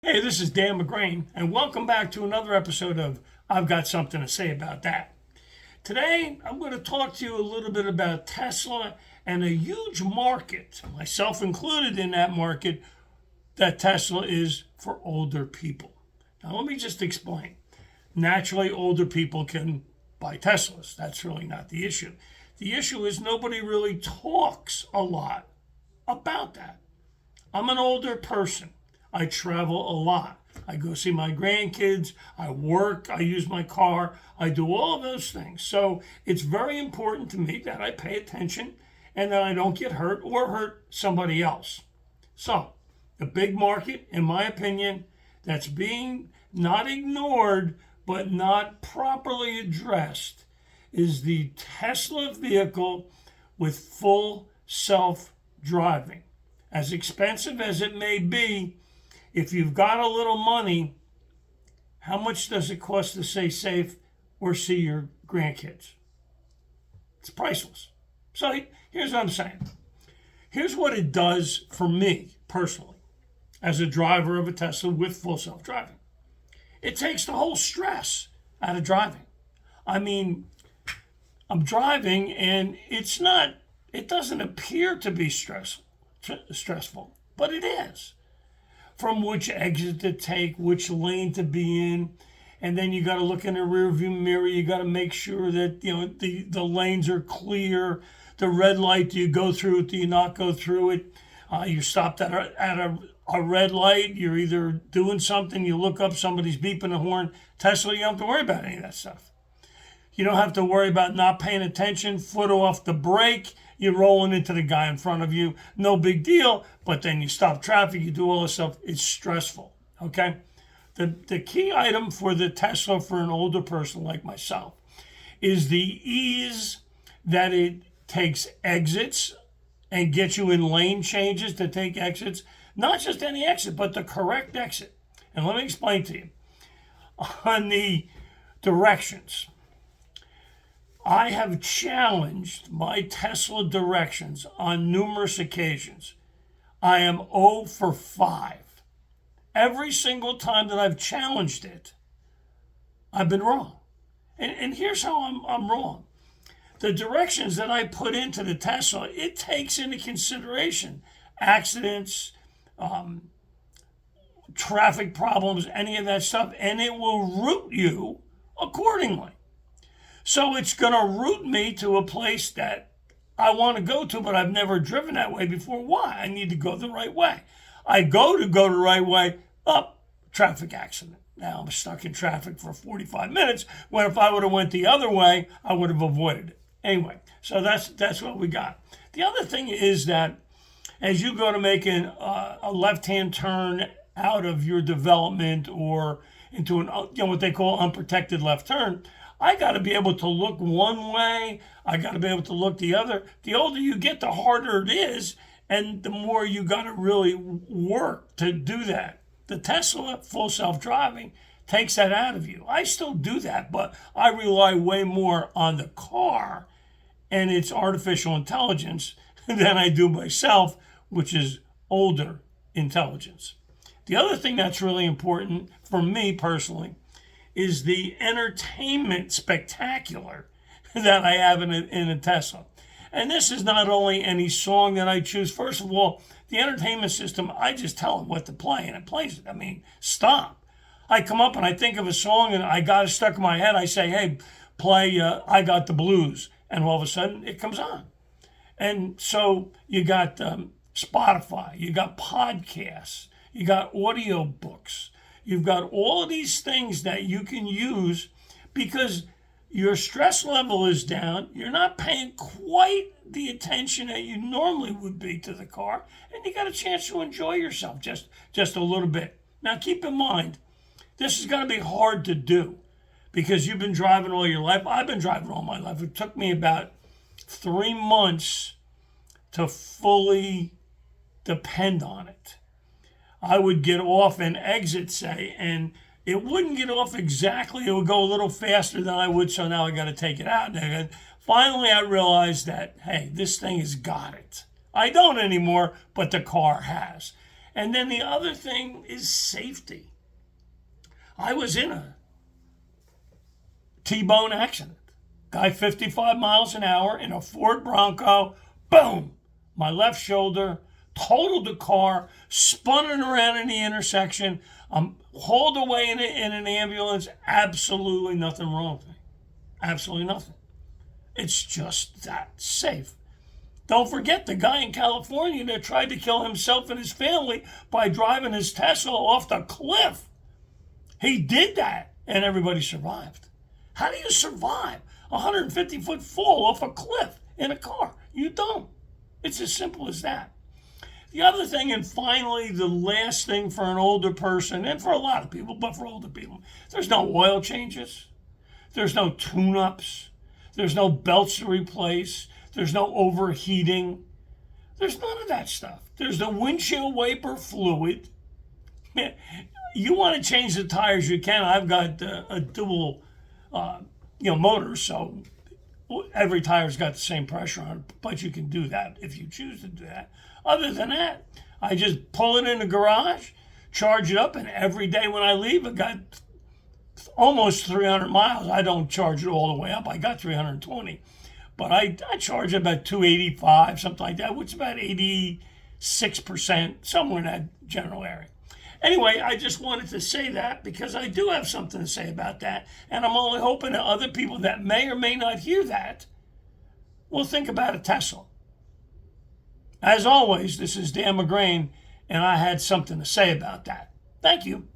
Hey, this is Dan McGrain, and welcome back to another episode of I've Got Something to Say About That. Today, I'm going to talk to you a little bit about Tesla and a huge market, myself included in that market, that Tesla is for older people. Now, let me just explain. Naturally, older people can buy Teslas. That's really not the issue. The issue is nobody really talks a lot about that. I'm an older person. I travel a lot. I go see my grandkids. I work. I use my car. I do all of those things. So it's very important to me that I pay attention and that I don't get hurt or hurt somebody else. So the big market, in my opinion, that's being not ignored but not properly addressed is the Tesla vehicle with full self-driving. As expensive as it may be, if you've got a little money, how much does it cost to stay safe or see your grandkids? It's priceless. So here's what I'm saying. Here's what it does for me personally as a driver of a Tesla with full self-driving. It takes the whole stress out of driving. I mean, I'm driving and it doesn't appear to be stressful, but it is. From which exit to take, which lane to be in, and then you got to look in the rear view mirror. You got to make sure that the lanes are clear. The red light, do you go through it? Do you not go through it? You stopped at a red light. You're either doing something. You look up, somebody's beeping the horn. Tesla, you don't have to worry about any of that stuff. You don't have to worry about not paying attention, foot off the brake. You're rolling into the guy in front of you. No big deal. But then you stop traffic. You do all this stuff. It's stressful. Okay? The key item for the Tesla for an older person like myself is the ease that it takes exits and gets you in lane changes to take exits. Not just any exit, but the correct exit. And let me explain to you. On the directions, I have challenged my Tesla directions on numerous occasions. I am 0 for 5. Every single time that I've challenged it, I've been wrong. And here's how I'm wrong. The directions that I put into the Tesla, it takes into consideration accidents, traffic problems, any of that stuff, and it will route you accordingly. So it's going to route me to a place that I want to go to, but I've never driven that way before. Why? I need to go the right way. I go the right way, traffic accident. Now I'm stuck in traffic for 45 minutes, when if I would have went the other way, I would have avoided it. Anyway, so that's what we got. The other thing is that as you go to make a left-hand turn out of your development or into what they call unprotected left turn, I got to be able to look one way. I got to be able to look the other. The older you get, the harder it is, and the more you got to really work to do that. The Tesla full self-driving takes that out of you. I still do that, but I rely way more on the car and its artificial intelligence than I do myself, which is older intelligence. The other thing that's really important for me personally is the entertainment spectacular that I have in a Tesla. And this is not only any song that I choose. First of all, the entertainment system, I just tell it what to play and it plays it. I mean, stop. I come up and I think of a song and I got it stuck in my head. I say, hey, play I Got the Blues. And all of a sudden it comes on. And so you got Spotify, you got podcasts, you got audio books. You've got all of these things that you can use because your stress level is down. You're not paying quite the attention that you normally would be to the car, and you got a chance to enjoy yourself just a little bit. Now, keep in mind, this is going to be hard to do because you've been driving all your life. I've been driving all my life. It took me about 3 months to fully depend on it. I would get off and exit, say, and it wouldn't get off exactly. It would go a little faster than I would, so now I got to take it out. And finally, I realized that, hey, this thing has got it. I don't anymore, but the car has. And then the other thing is safety. I was in a T-bone accident. Guy 55 miles an hour in a Ford Bronco. Boom! My left shoulder, totaled the car, spun it around in the intersection. I'm hauled away in an ambulance. Absolutely nothing wrong with me. Absolutely nothing. It's just that safe. Don't forget the guy in California that tried to kill himself and his family by driving his Tesla off the cliff. He did that, and everybody survived. How do you survive a 150-foot fall off a cliff in a car? You don't. It's as simple as that. The other thing, and finally the last thing for an older person, and for a lot of people, but for older people, there's no oil changes. There's no tune-ups. There's no belts to replace. There's no overheating. There's none of that stuff. There's the windshield wiper fluid. You want to change the tires, you can. I've got a dual motor, so every tire's got the same pressure on it, but you can do that if you choose to do that. Other than that, I just pull it in the garage, charge it up, and every day when I leave, I got almost 300 miles. I don't charge it all the way up. I got 320. But I charge about 285, something like that, which is about 86%, somewhere in that general area. Anyway, I just wanted to say that because I do have something to say about that, and I'm only hoping that other people that may or may not hear that will think about a Tesla. As always, this is Dan McGrain, and I had something to say about that. Thank you.